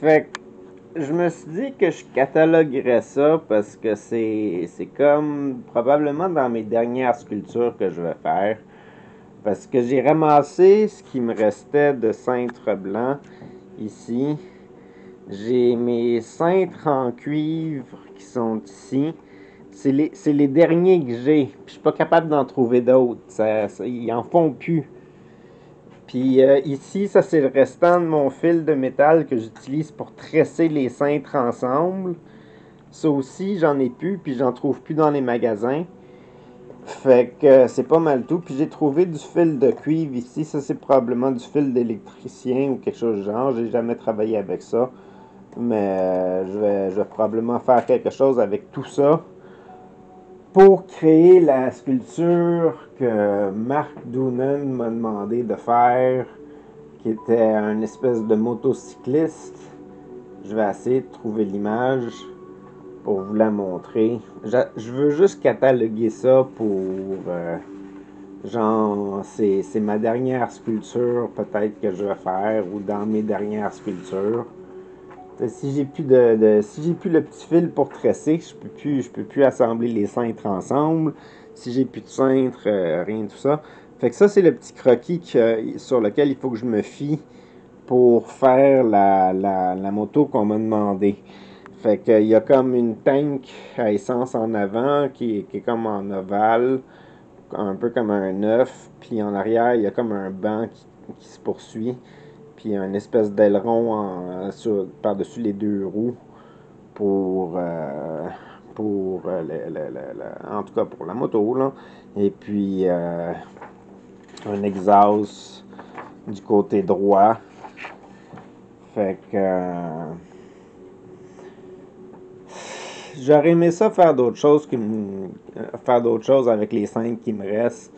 Fait que je me suis dit que je cataloguerais ça parce que c'est comme probablement dans mes dernières sculptures que je vais faire. Parce que j'ai ramassé ce qui me restait de cintre blanc ici. J'ai mes cintres en cuivre qui sont ici. C'est les derniers que j'ai. Puis je suis pas capable d'en trouver d'autres. Ils en font plus. Puis ici, ça c'est le restant de mon fil de métal que j'utilise pour tresser les cintres ensemble. Ça aussi, j'en ai plus, puis j'en trouve plus dans les magasins. Fait que c'est pas mal tout. Puis j'ai trouvé du fil de cuivre ici. Ça c'est probablement du fil d'électricien ou quelque chose du genre. J'ai jamais travaillé avec ça. Mais je vais probablement faire quelque chose avec tout ça pour créer la sculpture que Mark Doonan m'a demandé de faire, qui était un espèce de motocycliste. Je vais essayer de trouver l'image pour vous la montrer. Je veux juste cataloguer ça pour genre c'est ma dernière sculpture peut-être que je vais faire ou dans mes dernières sculptures. Si j'ai plus si j'ai plus le petit fil pour tresser, je peux plus assembler les cintres ensemble. Si j'ai plus de cintre, rien de tout ça. Fait que ça c'est le petit croquis sur lequel il faut que je me fie pour faire la moto qu'on m'a demandé. Fait qu'il y a comme une tank à essence en avant qui est comme en ovale, un peu comme un œuf. Puis en arrière, il y a comme un banc qui se poursuit. Puis un espèce d'aileron par-dessus les deux roues en tout cas pour la moto. Là. Et puis un exhaust du côté droit. Fait que j'aurais aimé ça faire d'autres choses avec les 5 qui me restent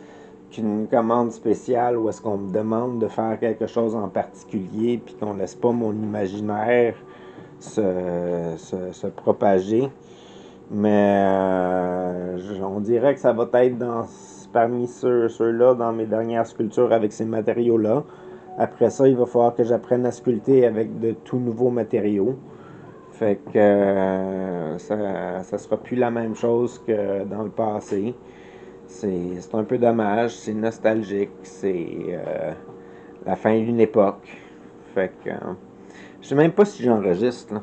qu'une commande spéciale où est-ce qu'on me demande de faire quelque chose en particulier puis qu'on laisse pas mon imaginaire se propager. Mais on dirait que ça va être parmi ceux-là dans mes dernières sculptures avec ces matériaux-là. Après ça, il va falloir que j'apprenne à sculpter avec de tout nouveaux matériaux. Fait que ça sera plus la même chose que dans le passé. C'est un peu dommage, c'est nostalgique, c'est la fin d'une époque. Fait que je sais même pas si j'enregistre là.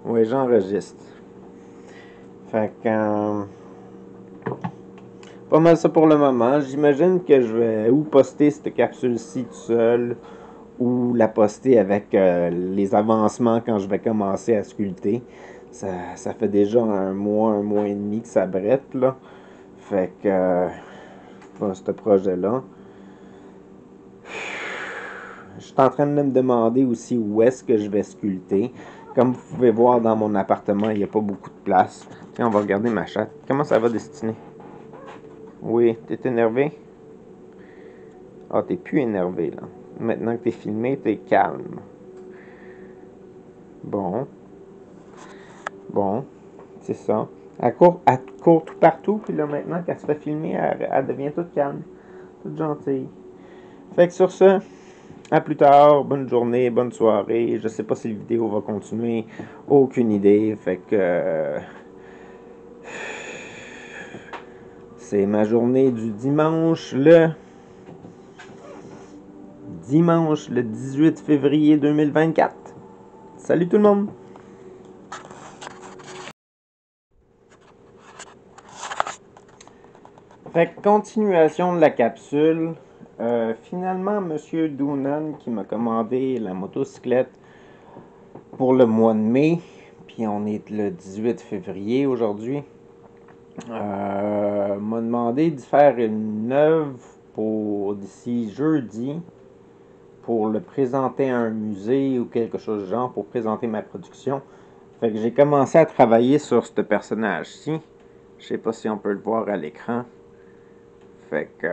Oui, j'enregistre. Fait que pas mal ça pour le moment. J'imagine que je vais ou poster cette capsule-ci tout seul ou la poster avec les avancements quand je vais commencer à sculpter. Ça fait déjà un mois et demi que ça brette là. Fait que ce projet-là. Je suis en train de me demander aussi où est-ce que je vais sculpter. Comme vous pouvez voir dans mon appartement, il n'y a pas beaucoup de place. Tiens, on va regarder ma chatte. Comment ça va, Destinée? Oui, t'es énervé? Ah, t'es plus énervé, là. Maintenant que t'es filmé, t'es calme. Bon. Bon. C'est ça. Elle court tout partout, puis là, maintenant qu'elle se fait filmer, elle devient toute calme. Toute gentille. Fait que sur ce, à plus tard, bonne journée, bonne soirée. Je sais pas si la vidéo va continuer. Aucune idée. Fait que c'est ma journée du dimanche le 18 février 2024. Salut tout le monde! Fait que continuation de la capsule. Finalement, Monsieur Doonan qui m'a commandé la motocyclette pour le mois de mai, puis on est le 18 février aujourd'hui, m'a demandé de faire une œuvre pour d'ici jeudi pour le présenter à un musée ou quelque chose du genre, pour présenter ma production. Fait que j'ai commencé à travailler sur ce personnage-ci. Je sais pas si on peut le voir à l'écran. Fait que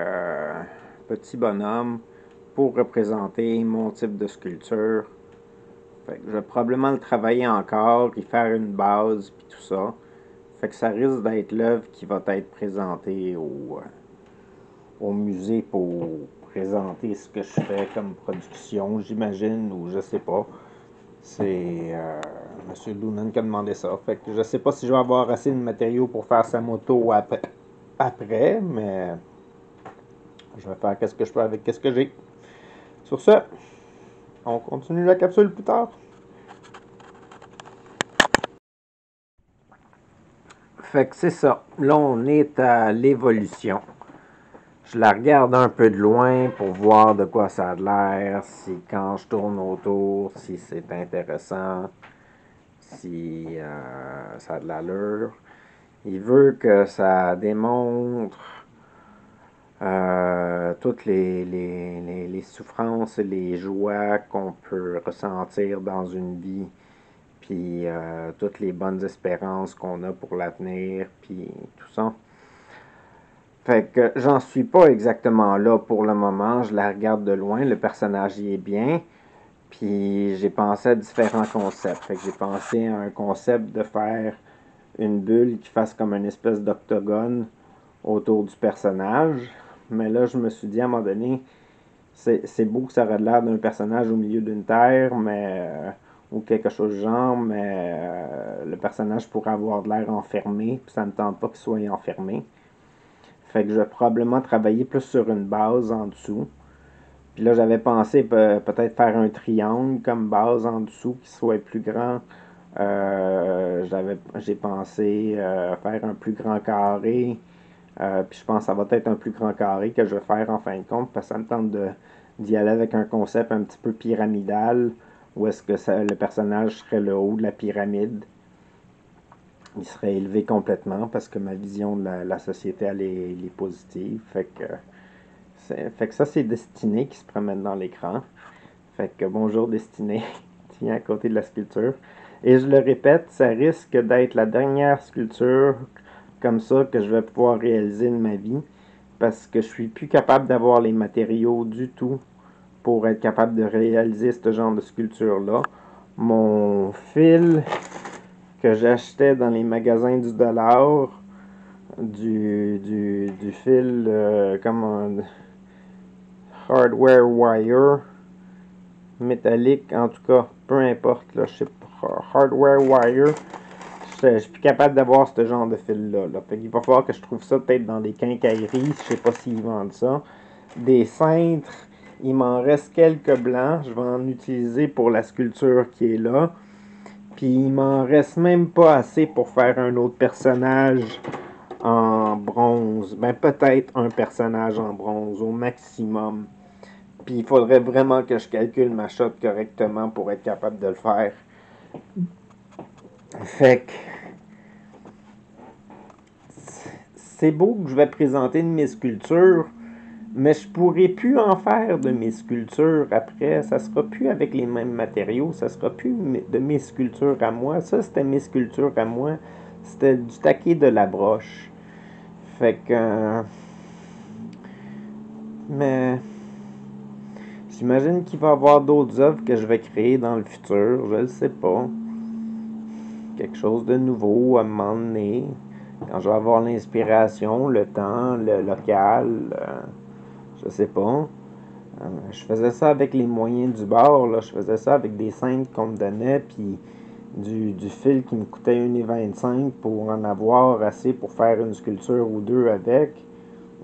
petit bonhomme pour représenter mon type de sculpture. Fait que je vais probablement le travailler encore, y faire une base, puis tout ça. Fait que ça risque d'être l'œuvre qui va être présentée au musée pour présenter ce que je fais comme production, j'imagine, ou je sais pas. C'est M. Lunan qui a demandé ça. Fait que je sais pas si je vais avoir assez de matériaux pour faire sa moto après, mais je vais faire qu'est-ce que je peux avec qu'est-ce que j'ai. Sur ce, on continue la capsule plus tard. Fait que c'est ça. Là, on est à l'évolution. Je la regarde un peu de loin pour voir de quoi ça a l'air, si quand je tourne autour, si c'est intéressant, si ça a de l'allure. Il veut que ça démontre toutes les souffrances et les joies qu'on peut ressentir dans une vie, puis toutes les bonnes espérances qu'on a pour l'avenir, puis tout ça. Fait que j'en suis pas exactement là pour le moment. Je la regarde de loin. Le personnage y est bien. Puis j'ai pensé à différents concepts. Fait que j'ai pensé à un concept de faire une bulle qui fasse comme une espèce d'octogone autour du personnage. Mais là, je me suis dit à un moment donné, c'est beau que ça aurait l'air d'un personnage au milieu d'une terre, mais ou quelque chose du genre, mais le personnage pourrait avoir de l'air enfermé, puis ça ne me tente pas qu'il soit enfermé. Fait que je vais probablement travailler plus sur une base en dessous. Puis là, j'avais pensé peut-être faire un triangle comme base en dessous qui soit plus grand. J'ai pensé faire un plus grand carré. Puis je pense que ça va être un plus grand carré que je vais faire en fin de compte parce que ça me tente d'y aller avec un concept un petit peu pyramidal où est-ce que le personnage serait le haut de la pyramide. Il serait élevé complètement parce que ma vision de la société elle est positive. Fait que ça, c'est Destinée qui se promène dans l'écran. Fait que bonjour Destinée, tiens à côté de la sculpture. Et je le répète, ça risque d'être la dernière sculpture comme ça que je vais pouvoir réaliser de ma vie parce que je suis plus capable d'avoir les matériaux du tout pour être capable de réaliser ce genre de sculpture-là. Mon fil que j'achetais dans les magasins du dollar, du fil comme un hardware wire métallique, en tout cas, peu importe, là, je sais pas, hardware wire, je suis plus capable d'avoir ce genre de fil-là. Là. Fait qu'il va falloir que je trouve ça peut-être dans des quincailleries, je sais pas s'ils vendent ça. Des cintres, il m'en reste quelques blancs, je vais en utiliser pour la sculpture qui est là. Puis il m'en reste même pas assez pour faire un autre personnage en bronze. Ben peut-être un personnage en bronze au maximum. Puis il faudrait vraiment que je calcule ma shot correctement pour être capable de le faire. Fait que c'est beau que je vais présenter de mes sculptures, mais je pourrai plus en faire de mes sculptures après. Ça sera plus avec les mêmes matériaux. Ça sera plus de mes sculptures à moi. Ça, c'était mes sculptures à moi. C'était du taquet de la broche. Fait que... mais... j'imagine qu'il va y avoir d'autres œuvres que je vais créer dans le futur. Je ne sais pas. Quelque chose de nouveau à un moment donné. Quand je vais avoir l'inspiration, le temps, le local, je sais pas. Je faisais ça avec les moyens du bord, là. Je faisais ça avec des cintres qu'on me donnait, puis du fil qui me coûtait 1,25 pour en avoir assez pour faire une sculpture ou deux avec.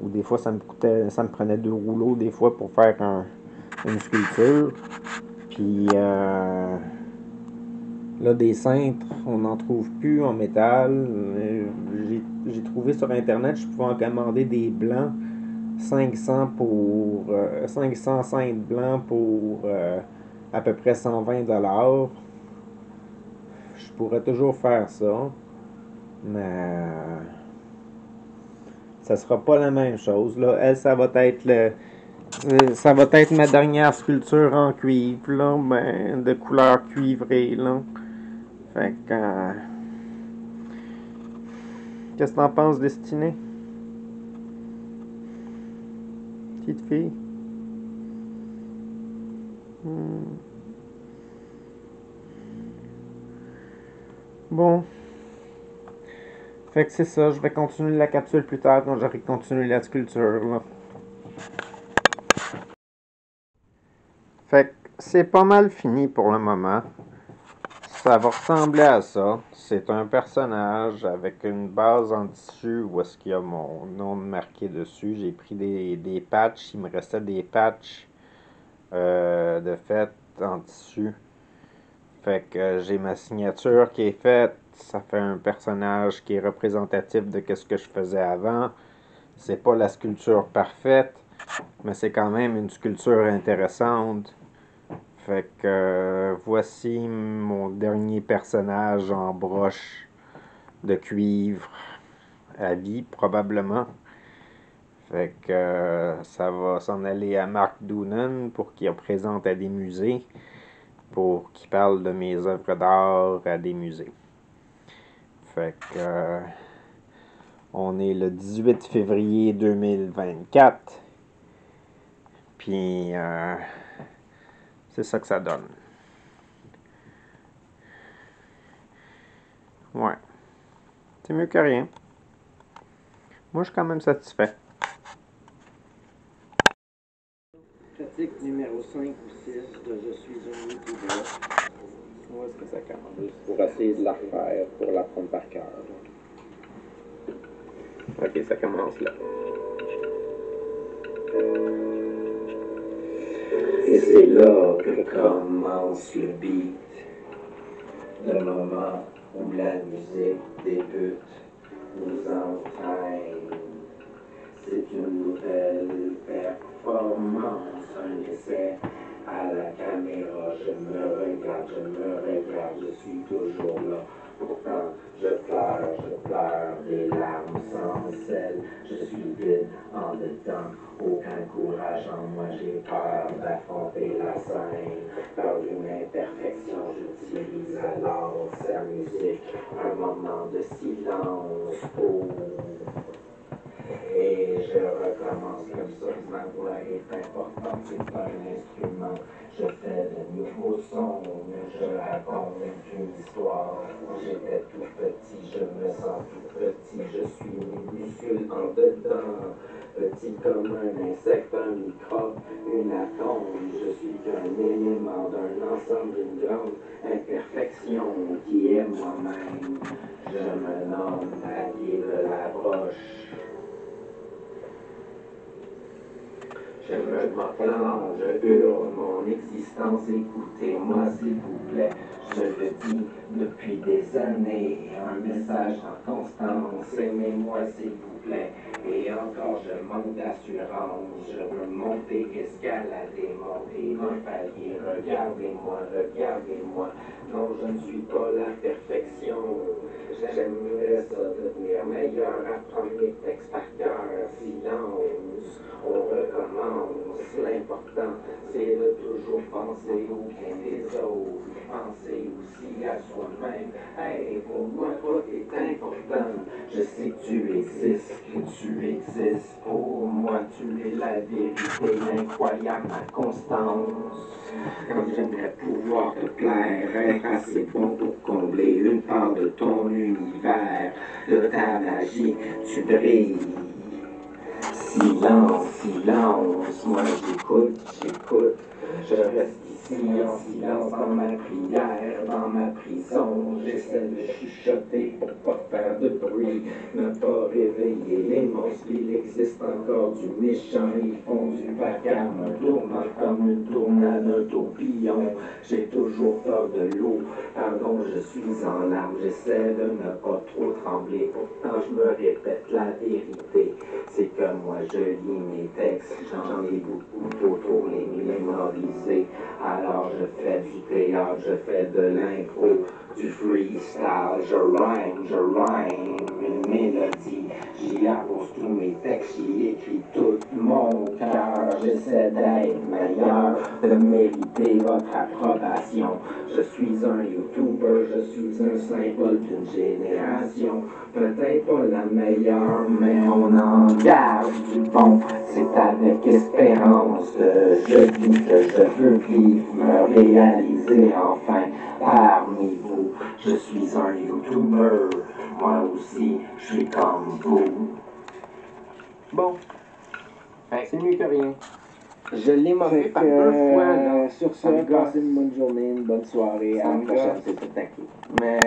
Ou des fois, ça me prenait 2 rouleaux, des fois, pour faire une sculpture. Puis là, des cintres, on n'en trouve plus en métal. J'ai trouvé sur Internet, je pouvais en commander des blancs. 500 cintres blancs pour à peu près 120 $. Je pourrais toujours faire ça, mais ça sera pas la même chose. Là. Elle, ça va être ma dernière sculpture en cuivre, là, ben, de couleur cuivrée, là. Fait que qu'est-ce que t'en penses, Destinée? Petite fille? Bon. Fait que c'est ça, je vais continuer la capsule plus tard quand j'aurai continué la sculpture, là. Fait que c'est pas mal fini pour le moment. ça va ressembler à ça. C'est un personnage avec une base en tissu où est-ce qu'il y a mon nom marqué dessus. J'ai pris des patchs. Il me restait des patchs de fait en tissu. Fait que j'ai ma signature qui est faite. Ça fait un personnage qui est représentatif de ce que je faisais avant. C'est pas la sculpture parfaite, mais c'est quand même une sculpture intéressante. Fait que voici mon dernier personnage en broche de cuivre à vie, probablement. Fait que ça va s'en aller à Mark Doonan pour qu'il présente à des musées, pour qu'il parle de mes œuvres d'art à des musées. Fait que on est le 18 février 2024. Puis c'est ça que ça donne. Ouais. C'est mieux que rien. Moi, je suis quand même satisfait. Pratique numéro 5 ou 6 de Je suis un YouTuber. Où est-ce que ça commence? Pour essayer de la refaire, pour l'apprendre par cœur. Ok, ça commence là. Et c'est là que commence le beat. Le moment où la musique débute, nous entraîne. C'est une nouvelle performance, un essai à la caméra. Je me regarde, je suis toujours là. Pourtant, je pleure, des larmes sans sel. Je suis vide en dedans, aucun courage en moi. J'ai peur d'affronter la scène. Peur d'une imperfection, j'utilise alors sa musique. Un moment de silence pour. Et je recommence comme ça, ma voix est importante, c'est pas un instrument. Je fais de nouveaux sons, je raconte une histoire. Quand j'étais tout petit, je me sens tout petit, je suis minuscule en dedans. Petit comme un insecte, un microbe, une atome. Je suis qu'un élément d'un ensemble, d'une grande imperfection qui est moi-même. Je me nomme Taguer de la Broche. Je me proclame, je hurle mon existence, écoutez-moi s'il vous plaît. Je le dis depuis des années, un message en constance, aimez-moi s'il vous plaît. Et encore je manque d'assurance, je veux monter, escalader, monter un palier. Regardez-moi, non je ne suis pas la perfection. J'aimerais ça devenir meilleur, apprendre mes textes par cœur, silence. On recommence, l'important c'est de toujours penser au bien des autres, penser aussi à soi-même. Hey, pour moi toi t'es important, je sais que tu existes, pour moi tu es la vérité, incroyable ma constance. Quand j'aimerais pouvoir te plaire, être assez bon pour combler une part de ton univers, de ta magie, tu brilles. Silence, moi j'écoute, je reste ici en silence dans ma prière, dans ma prison, j'essaie de chuchoter pour pas faire de bruit, ne pas réveiller les monstres, il existe encore du méchant, ils font du vacarme, un tournant comme une tournade, un tourbillon, j'ai toujours peur de l'eau, pardon je suis en larmes, j'essaie de ne pas trop trembler, pourtant je me répète la vérité, c'est que moi je lis mes textes, j'en ai beaucoup pour les mémoriser. Alors je fais du théâtre, je fais de l'impro, du freestyle, je rhyme, une mélodie. J'y appose tous mes textes, j'y écris tout mon cœur. J'essaie d'être meilleur, de mériter votre approbation. Je suis un YouTuber, je suis un symbole d'une génération. Peut-être pas la meilleure, mais on en garde du bon. C'est avec espérance que je vis, que je veux vivre, me réaliser enfin parmi vous. Je suis un YouTuber, moi aussi, je suis comme vous. Bon, c'est mieux que rien. Je l'ai moffé Fait par que, 2 fois, là. sur Ça me ce, gosse. passez une bonne journée, une bonne soirée. À Ça la me prochaine. gosse, c'est attaqué. Mais